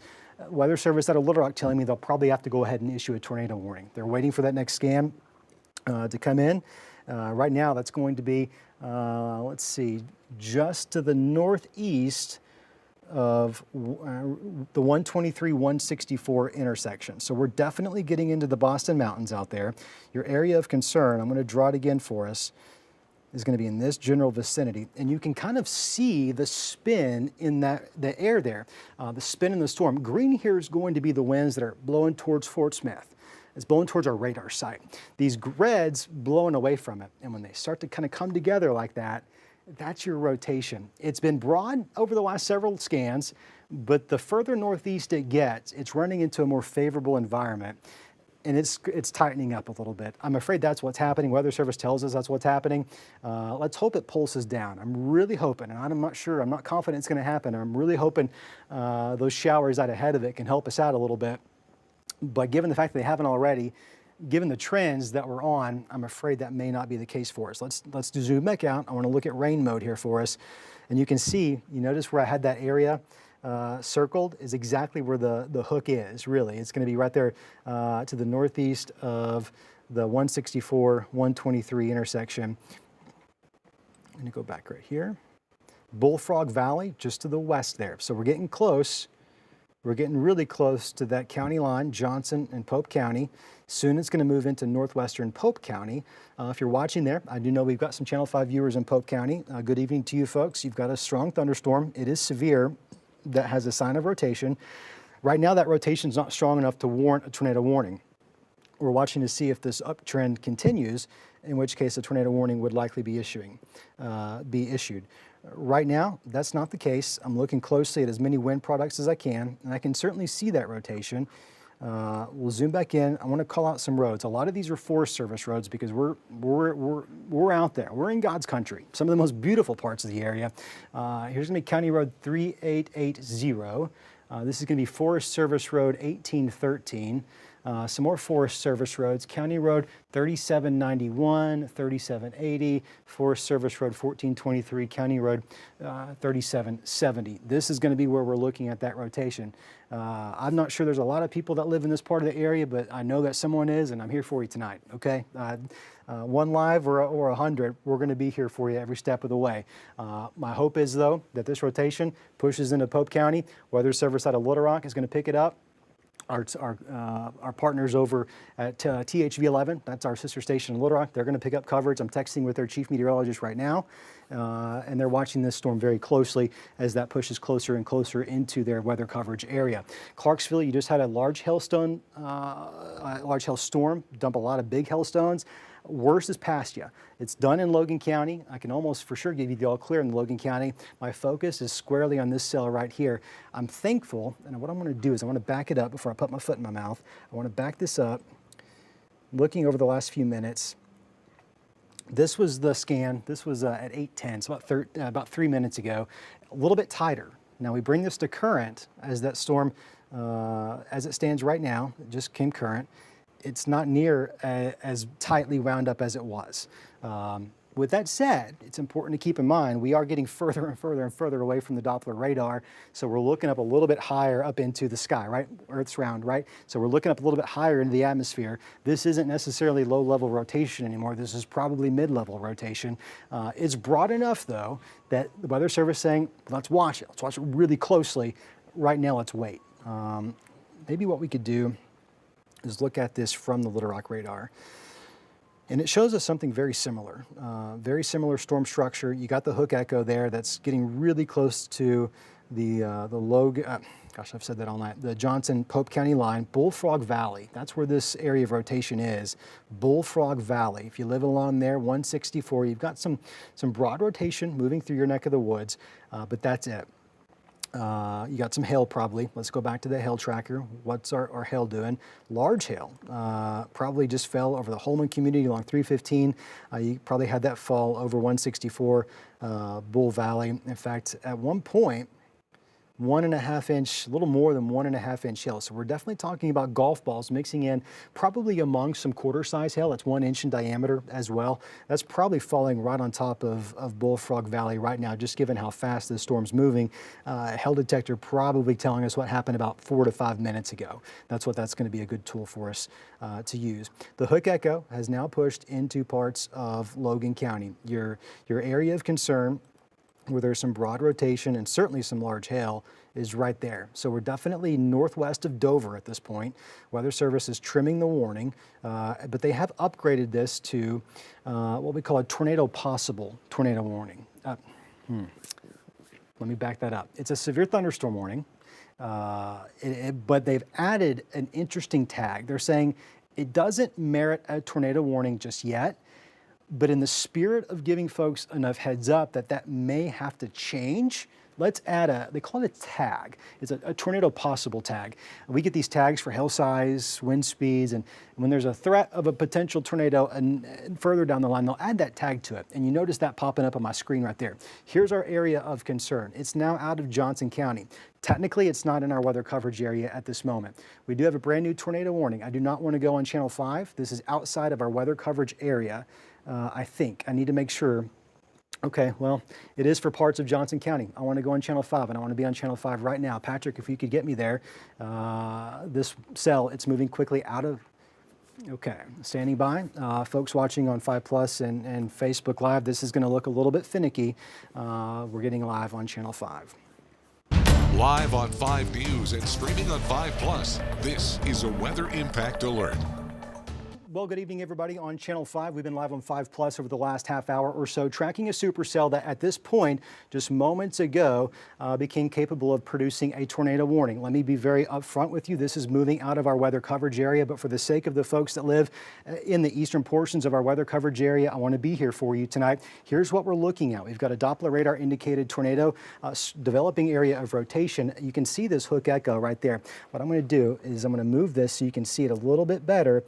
[SPEAKER 1] Weather Service out of Little Rock telling me they'll probably have to go ahead and issue a tornado warning. They're waiting for that next scan to come in. Right now, that's going to be, let's see, just to the northeast of the 123-164 intersection. So we're definitely getting into the Boston Mountains out there. Your area of concern, I'm going to draw it again for us, is going to be in this general vicinity. And you can kind of see the spin in the air there, the spin in the storm. Green here is going to be the winds that are blowing towards Fort Smith. It's blowing towards our radar site. These reds blowing away from it. And when they start to kind of come together like that, that's your rotation. It's been broad over the last several scans, but the further northeast it gets, it's running into a more favorable environment, and it's tightening up a little bit. I'm afraid that's what's happening. Weather Service tells us that's what's happening. Let's hope it pulses down. I'm really hoping, and I'm not sure, I'm not confident it's going to happen. I'm really hoping those showers out ahead of it can help us out a little bit. But given the fact that they haven't already, given the trends that we're on, I'm afraid that may not be the case for us. Let's zoom back out. I want to look at rain mode here for us. And you can see, you notice where I had that area circled is exactly where the hook is, really. It's going to be right there to the northeast of the 164-123 intersection. I'm going to go back right here. Bullfrog Valley, just to the west there. So we're getting close. We're getting really close to that county line, Johnson and Pope County. Soon it's going to move into northwestern Pope County. If you're watching there, I do know we've got some Channel 5 viewers in Pope County. Good evening to you folks. You've got a strong thunderstorm. It is severe. That has a sign of rotation. Right now that rotation is not strong enough to warrant a tornado warning. We're watching to see if this uptrend continues, in which case a tornado warning would likely be issued. Right now, that's not the case. I'm looking closely at as many wind products as I can, and I can certainly see that rotation. We'll zoom back in. I want to call out some roads. A lot of these are Forest Service roads because we're out there. We're in God's country. Some of the most beautiful parts of the area. Here's going to be County Road 3880. This is going to be Forest Service Road 1813. Some more Forest Service roads, County Road 3791, 3780, Forest Service Road 1423, County Road 3770. This is going to be where we're looking at that rotation. I'm not sure there's a lot of people that live in this part of the area, but I know that someone is, and I'm here for you tonight, okay? One live or 100, we're going to be here for you every step of the way. My hope is, though, that this rotation pushes into Pope County. Weather Service out of Little Rock is going to pick it up. Our partners over at THV11, that's our sister station in Little Rock, they're going to pick up coverage. I'm texting with their chief meteorologist right now, and they're watching this storm very closely as that pushes closer and closer into their weather coverage area. Clarksville, you just had a large hailstorm dump a lot of big hailstones. Worst is past you. It's done in Logan County. I can almost for sure give you the all clear in Logan County. My focus is squarely on this cell right here. I'm thankful, and what I'm going to do is I want to back it up before I put my foot in my mouth. I want to back this up. Looking over the last few minutes, this was the scan. This was at 8:10, so about 3 minutes ago. A little bit tighter. Now we bring this to current as that storm, as it stands right now, it just came current. It's not near as tightly wound up as it was. With that said, it's important to keep in mind we are getting further and further and further away from the Doppler radar, so we're looking up a little bit higher up into the sky, right? Earth's round, right? So we're looking up a little bit higher into the atmosphere. This isn't necessarily low-level rotation anymore. This is probably mid-level rotation. It's broad enough, though, that the Weather Service is saying, let's watch it. Let's watch it really closely. Right now, let's wait. Maybe what we could do is look at this from the Little Rock radar. And it shows us something very similar storm structure. You got the hook echo there that's getting really close to the Logan, gosh, I've said that all night, the Johnson-Pope County line, Bullfrog Valley. That's where this area of rotation is, Bullfrog Valley. If you live along there, 164, you've got some broad rotation moving through your neck of the woods, but that's it. You got some hail probably. Let's go back to the hail tracker. What's our hail doing? Large hail. Probably just fell over the Holman community along 315. You probably had that fall over 164 Bull Valley. In fact, at one point, 1.5 inch, a little more than 1.5 inch hail. So we're definitely talking about golf balls mixing in probably among some quarter size hail. That's 1 inch in diameter as well. That's probably falling right on top of Bullfrog Valley right now, just given how fast this storm's moving. Hail detector probably telling us what happened about 4 to 5 minutes ago. That's going to be a good tool for us to use. The hook echo has now pushed into parts of Logan County. Your area of concern, where there's some broad rotation and certainly some large hail, is right there. So we're definitely northwest of Dover at this point. Weather Service is trimming the warning, but they have upgraded this to what we call a possible tornado warning. Let me back that up. It's a severe thunderstorm warning, but they've added an interesting tag. They're saying it doesn't merit a tornado warning just yet, but in the spirit of giving folks enough heads up that may have to change, let's add they call it a tag. It's a tornado possible tag. We get these tags for hail size, wind speeds, and when there's a threat of a potential tornado and further down the line, they'll add that tag to it. And you notice that popping up on my screen right there. Here's our area of concern. It's now out of Johnson County. Technically, it's not in our weather coverage area at this moment. We do have a brand new tornado warning. I do not want to go on Channel 5. This is outside of our weather coverage area. I think I need to make sure. Okay, well, it is for parts of Johnson County. I want to go on Channel 5, and I want to be on Channel 5 right now. Patrick, if you could get me there. This cell, it's moving quickly out of. Okay, standing by. Folks watching on 5 Plus and Facebook Live, this is going to look a little bit finicky. We're getting live on Channel 5.
[SPEAKER 2] Live on 5 News and streaming on 5 Plus, this is a Weather Impact Alert.
[SPEAKER 1] Well, good evening, everybody, on Channel 5. We've been live on 5 Plus over the last half hour or so, tracking a supercell that at this point, just moments ago, became capable of producing a tornado warning. Let me be very upfront with you. This is moving out of our weather coverage area, but for the sake of the folks that live in the eastern portions of our weather coverage area, I want to be here for you tonight. Here's what we're looking at. We've got a Doppler radar indicated tornado developing area of rotation. You can see this hook echo right there. What I'm going to do is I'm going to move this so you can see it a little bit better.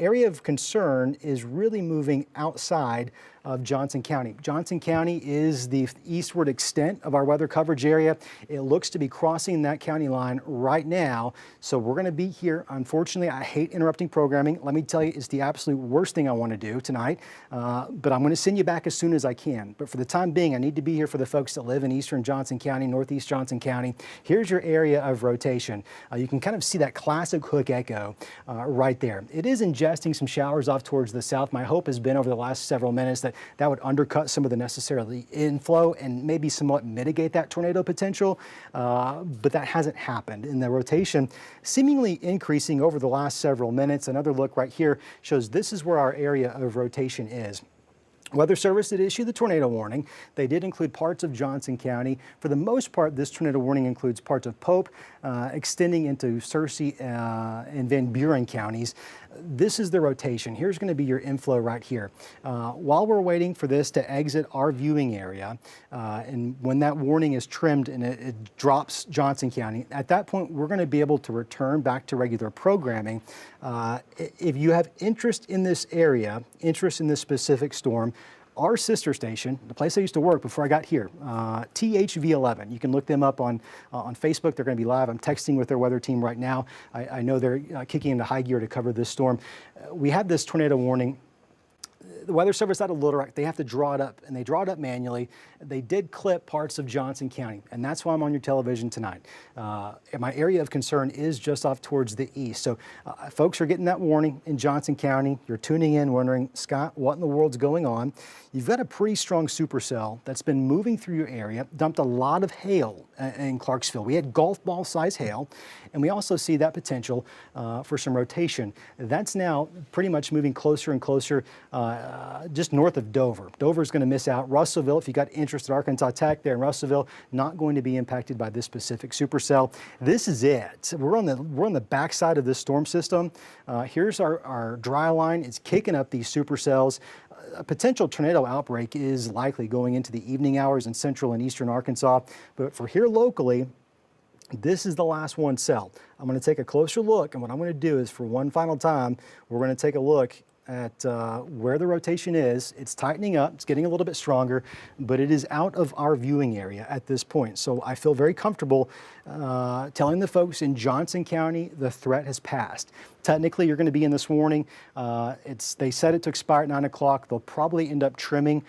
[SPEAKER 1] Area of concern is really moving outside of Johnson County. Johnson County is the eastward extent of our weather coverage area. It looks to be crossing that county line right now. So we're going to be here. Unfortunately, I hate interrupting programming. Let me tell you, it's the absolute worst thing I want to do tonight. But I'm going to send you back as soon as I can. But for the time being, I need to be here for the folks that live in eastern Johnson County, northeast Johnson County. Here's your area of rotation. You can kind of see that classic hook echo right there. It is ingesting some showers off towards the south. My hope has been over the last several minutes that would undercut some of the necessarily inflow and maybe somewhat mitigate that tornado potential, but that hasn't happened. And the rotation seemingly increasing over the last several minutes. Another look right here shows this is where our area of rotation is. Weather Service did issue the tornado warning. They did include parts of Johnson County. For the most part, this tornado warning includes parts of Pope, extending into Searcy and Van Buren counties. This is the rotation. Here's going to be your inflow right here. While we're waiting for this to exit our viewing area, and when that warning is trimmed and it drops Johnson County, at that point, we're going to be able to return back to regular programming. If you have interest in this area, interest in this specific storm, Our sister station, the place I used to work before I got here, THV11. You can look them up on Facebook. They're going to be live. I'm texting with their weather team right now. I know they're kicking into high gear to cover this storm. We had this tornado warning. The Weather Service out of Little Rock, they have to draw it up, and they draw it up manually. They did clip parts of Johnson County, and that's why I'm on your television tonight. My area of concern is just off towards the east. So folks are getting that warning in Johnson County. You're tuning in wondering, Scott, what in the world's going on? You've got a pretty strong supercell that's been moving through your area, dumped a lot of hail in Clarksville. We had golf ball size hail, and we also see that potential for some rotation. That's now pretty much moving closer and closer just north of Dover. Dover's going to miss out. Russellville, if you got interest in Arkansas Tech there in Russellville, not going to be impacted by this specific supercell. This is it. We're on the backside of this storm system. Here's our dry line. It's kicking up these supercells. A potential tornado outbreak is likely going into the evening hours in central and eastern Arkansas. But for here locally, this is the last one cell. I'm going to take a closer look, and what I'm going to do is, for one final time, we're going to take a look at where the rotation is. It's tightening up, it's getting a little bit stronger, but it is out of our viewing area at this point. So I feel very comfortable telling the folks in Johnson County the threat has passed. Technically, you're going to be in this warning. They said it to expire at 9 o'clock. They'll probably end up trimming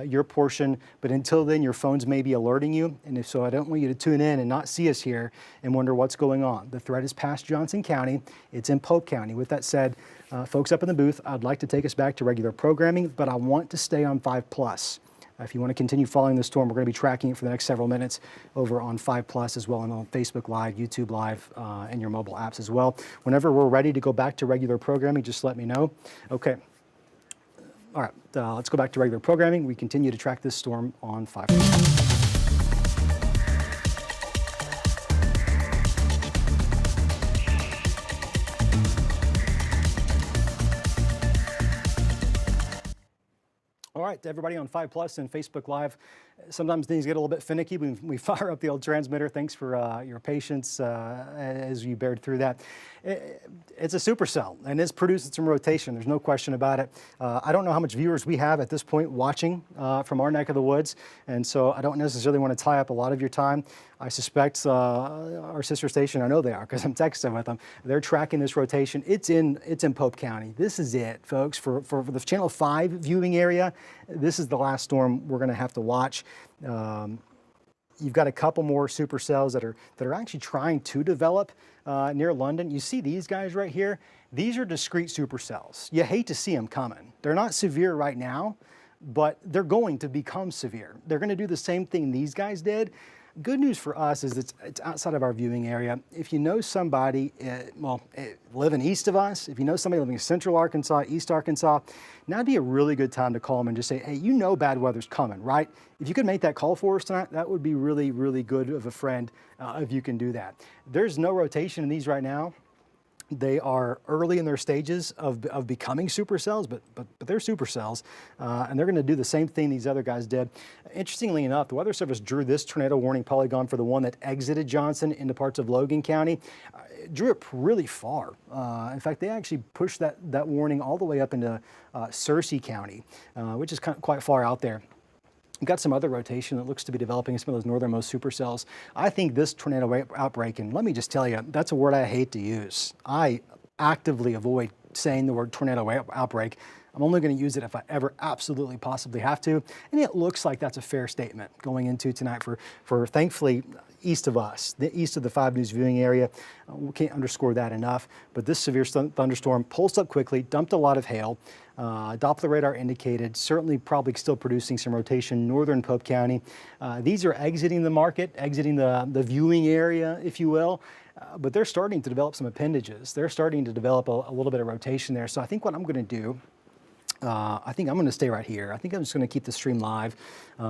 [SPEAKER 1] your portion, but until then, your phones may be alerting you. And if so, I don't want you to tune in and not see us here and wonder what's going on. The threat is past Johnson County. It's in Pope County. With that said, folks up in the booth, I'd like to take us back to regular programming, but I want to stay on 5+. If you want to continue following the storm, we're going to be tracking it for the next several minutes over on 5+ as well, and on Facebook Live, YouTube Live, and your mobile apps as well. Whenever we're ready to go back to regular programming, just let me know. Okay. All right, let's go back to regular programming. We continue to track this storm on 5+. All right, to everybody on 5+ and Facebook Live, sometimes things get a little bit finicky. We fire up the old transmitter. Thanks for your patience as you bared through that. It's a supercell, and it's producing some rotation. There's no question about it. I don't know how much viewers we have at this point watching from our neck of the woods, and so I don't necessarily want to tie up a lot of your time. I suspect our sister station, I know they are because I'm texting with them, they're tracking this rotation. It's in Pope County. This is it, folks. For the Channel 5 viewing area, this is the last storm we're going to have to watch. You've got a couple more supercells that are actually trying to develop near London. You see these guys right here? These are discrete supercells. You hate to see them coming. They're not severe right now, but they're going to become severe. They're going to do the same thing these guys did. Good news for us is it's outside of our viewing area. If you know somebody, living east of us, if you know somebody living in central Arkansas, east Arkansas, now would be a really good time to call them and just say, hey, you know bad weather's coming, right? If you could make that call for us tonight, that would be really, really good of a friend if you can do that. There's no rotation in these right now. They are early in their stages of becoming supercells, but they're supercells, and they're going to do the same thing these other guys did. Interestingly enough, the Weather Service drew this tornado warning polygon for the one that exited Johnson into parts of Logan County. It drew it really far. In fact, they actually pushed that warning all the way up into Searcy County, which is quite far out there. We've got some other rotation that looks to be developing in some of those northernmost supercells. I think this tornado outbreak, and let me just tell you, that's a word I hate to use. I actively avoid saying the word tornado outbreak. I'm only going to use it if I ever absolutely possibly have to. And it looks like that's a fair statement going into tonight for thankfully, east of us, the east of the 5 News viewing area. We can't underscore that enough. But this severe thunderstorm pulsed up quickly, dumped a lot of hail. Doppler radar indicated, certainly probably still producing some rotation northern Pope County. These are exiting the market, exiting the viewing area, if you will. But they're starting to develop some appendages. They're starting to develop a little bit of rotation there. So I think what I'm going to do, I think I'm going to stay right here. I think I'm just going to keep the stream live.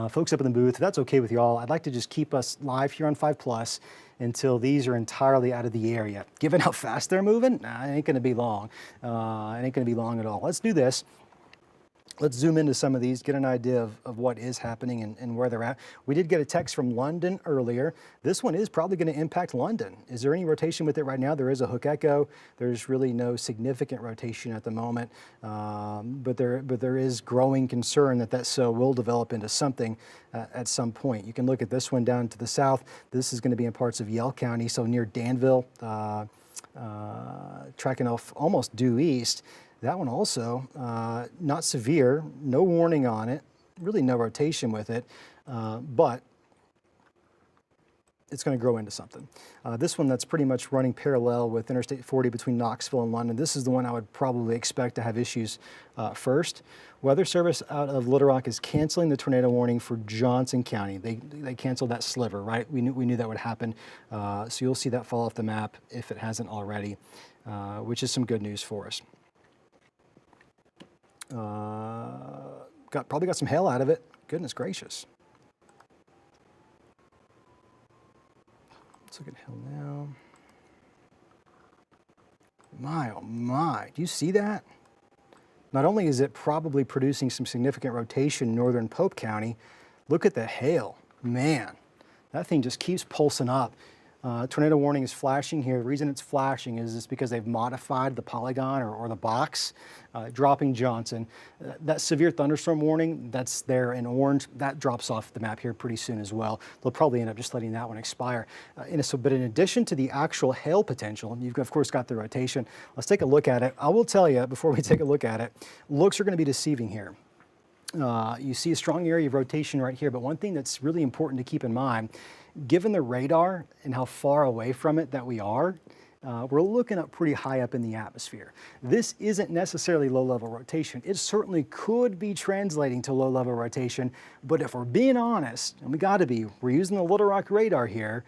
[SPEAKER 1] Folks up in the booth, if that's okay with y'all, I'd like to just keep us live here on 5+ until these are entirely out of the area. Given how fast they're moving, nah, it ain't going to be long. It ain't going to be long at all. Let's do this. Let's zoom into some of these, get an idea of what is happening and where they're at. We did get a text from London earlier. This one is probably going to impact London. Is there any rotation with it right now? There is a hook echo. There's really no significant rotation at the moment, but there is growing concern that cell will develop into something at some point. You can look at this one down to the south. This is going to be in parts of Yell County, so near Danville, tracking off almost due east. That one also, not severe, no warning on it, really no rotation with it, but it's going to grow into something. This one that's pretty much running parallel with Interstate 40 between Knoxville and London. This is the one I would probably expect to have issues first. Weather Service out of Little Rock is canceling the tornado warning for Johnson County. They canceled that sliver, right? We knew that would happen. So you'll see that fall off the map if it hasn't already, which is some good news for us. Probably got some hail out of it. Goodness gracious. Let's look at hail now. My, oh my, do you see that? Not only is it probably producing some significant rotation in northern Pope County, look at the hail. Man, that thing just keeps pulsing up. Tornado warning is flashing here. The reason it's flashing is it's because they've modified the polygon or the box, dropping Johnson. That severe thunderstorm warning that's there in orange, that drops off the map here pretty soon as well. They'll probably end up just letting that one expire. But in addition to the actual hail potential, you've of course got the rotation. Let's take a look at it. I will tell you before we take a look at it, looks are going to be deceiving here. You see a strong area of rotation right here, but one thing that's really important to keep in mind, given the radar and how far away from it that we are, we're looking up pretty high up in the atmosphere. This isn't necessarily low-level rotation. It certainly could be translating to low-level rotation, but if we're being honest, and we gotta be, we're using the Little Rock radar here,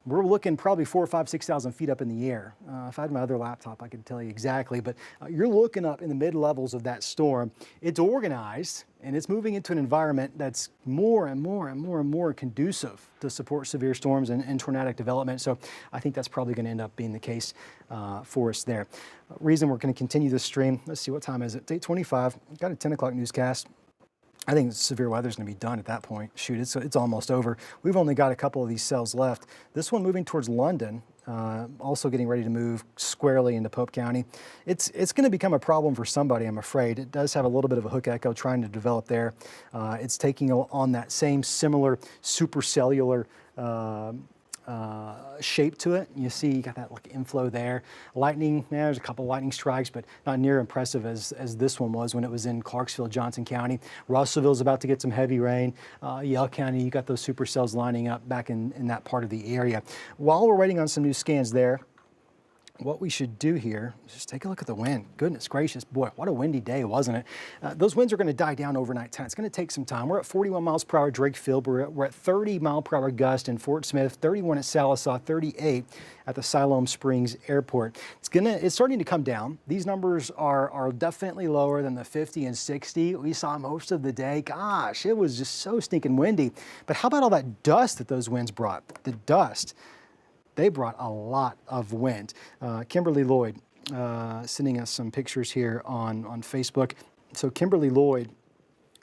[SPEAKER 1] we're looking probably 4,000, 5,000, 6,000 feet up in the air. If I had my other laptop, I could tell you exactly, but you're looking up in the mid-levels of that storm. It's organized, and it's moving into an environment that's more and more conducive to support severe storms and tornadic development. So I think that's probably going to end up being the case for us there. Reason we're going to continue this stream, let's see, what time is it? It's 8:25. Got a 10 o'clock newscast. I think severe weather is going to be done at that point. Shoot, it's almost over. We've only got a couple of these cells left. This one moving towards London, also getting ready to move squarely into Pope County. It's going to become a problem for somebody, I'm afraid. It does have a little bit of a hook echo trying to develop there. It's taking on that same similar supercellular shape to it. You see, you got that like inflow there. Lightning, there's a couple lightning strikes, but not near impressive as this one was when it was in Clarksville, Johnson County. Russellville's about to get some heavy rain. Yell County, you got those supercells lining up back in that part of the area. While we're waiting on some new scans there, what we should do here is just take a look at the wind. Goodness gracious, boy, what a windy day, wasn't it? Those winds are going to die down overnight time. It's going to take some time. We're at 41 miles per hour Drakefield. We're at 30 mile per hour gust in Fort Smith, 31 at Sallisaw, 38 at the Siloam Springs Airport. It's starting to come down. These numbers are definitely lower than the 50 and 60 we saw most of the day. Gosh, it was just so stinking windy. But how about all that dust that those winds brought? The dust. They brought a lot of wind. Kimberly Lloyd sending us some pictures here on Facebook. So Kimberly Lloyd,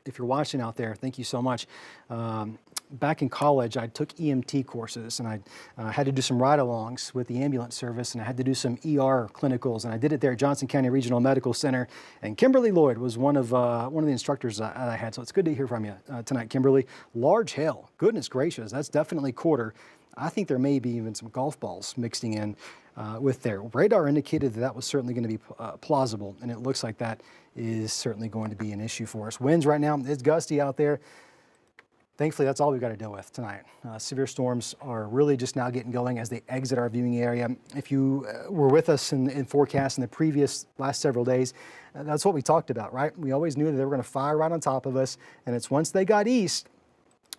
[SPEAKER 1] if you're watching out there, thank you so much. Back in college, I took EMT courses, and I had to do some ride-alongs with the ambulance service, and I had to do some ER clinicals, and I did it there at Johnson County Regional Medical Center. And Kimberly Lloyd was one of the instructors I had, so it's good to hear from you tonight, Kimberly. Large hail, goodness gracious, that's definitely quarter. I think there may be even some golf balls mixing in with there. Radar indicated that was certainly going to be plausible, and it looks like that is certainly going to be an issue for us. Winds right now, it's gusty out there. Thankfully, that's all we've got to deal with tonight. Severe storms are really just now getting going as they exit our viewing area. If you were with us in forecast in the previous last several days, that's what we talked about, right? We always knew that they were going to fire right on top of us, and it's once they got east,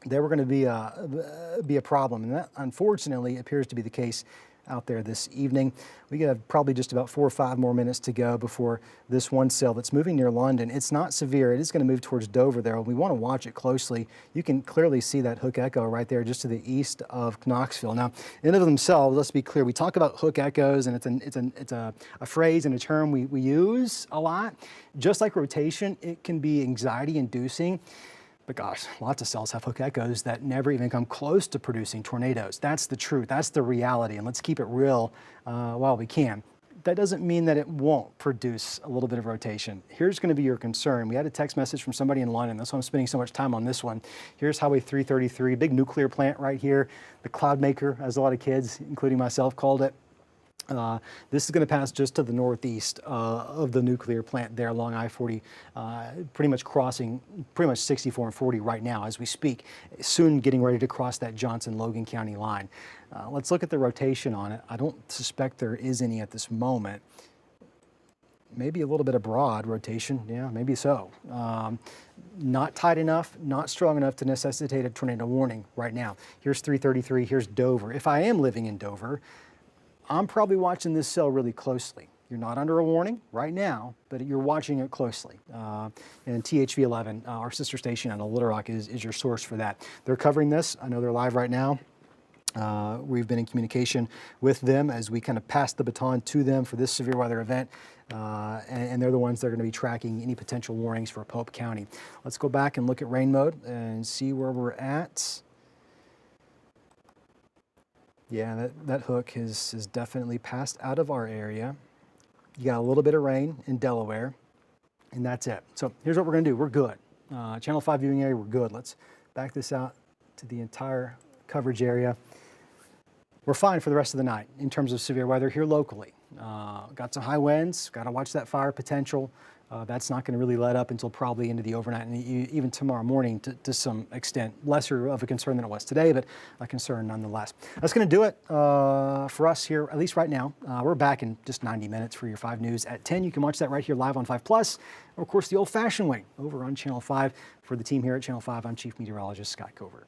[SPEAKER 1] they were going to be a problem, and that unfortunately appears to be the case out there this evening. We have probably just about 4 or 5 more minutes to go before this one cell that's moving near London. It's not severe. It is going to move towards Dover there. We want to watch it closely. You can clearly see that hook echo right there just to the east of Knoxville. Now, in and of themselves, let's be clear, we talk about hook echoes, and it's a phrase and a term we use a lot. Just like rotation, it can be anxiety inducing. But gosh, lots of cells have hook echoes that never even come close to producing tornadoes. That's the truth, that's the reality, and let's keep it real while we can. That doesn't mean that it won't produce a little bit of rotation. Here's going to be your concern. We had a text message from somebody in London. That's why I'm spending so much time on this one. Here's Highway 333, big nuclear plant right here. The cloud maker, as a lot of kids, including myself, called it. This is going to pass just to the northeast of the nuclear plant there along I-40, pretty much crossing pretty much 64 and 40 right now as we speak, soon getting ready to cross that Johnson-Logan County line. Let's look at the rotation on it. I don't suspect there is any at this moment. Maybe a little bit of broad rotation, yeah, maybe so. Not tight enough, not strong enough to necessitate a tornado warning right now. Here's 333, here's Dover. If I am living in Dover, I'm probably watching this cell really closely. You're not under a warning right now, but you're watching it closely. And THV11, our sister station on Little Rock, is your source for that. They're covering this. I know they're live right now. We've been in communication with them as we kind of pass the baton to them for this severe weather event. And they're the ones that are going to be tracking any potential warnings for Pope County. Let's go back and look at rain mode and see where we're at. Yeah, that hook has definitely passed out of our area. You got a little bit of rain in Delaware, and that's it. So here's what we're going to do. We're good. Channel 5 viewing area, we're good. Let's back this out to the entire coverage area. We're fine for the rest of the night in terms of severe weather here locally. Got some high winds, got to watch that fire potential. That's not going to really let up until probably into the overnight and even tomorrow morning to some extent. Lesser of a concern than it was today, but a concern nonetheless. That's going to do it for us here, at least right now. We're back in just 90 minutes for your 5 News at 10. You can watch that right here live on 5 Plus, or of course the old-fashioned way over on Channel 5. For the team here at Channel 5, I'm Chief Meteorologist Skot Covert.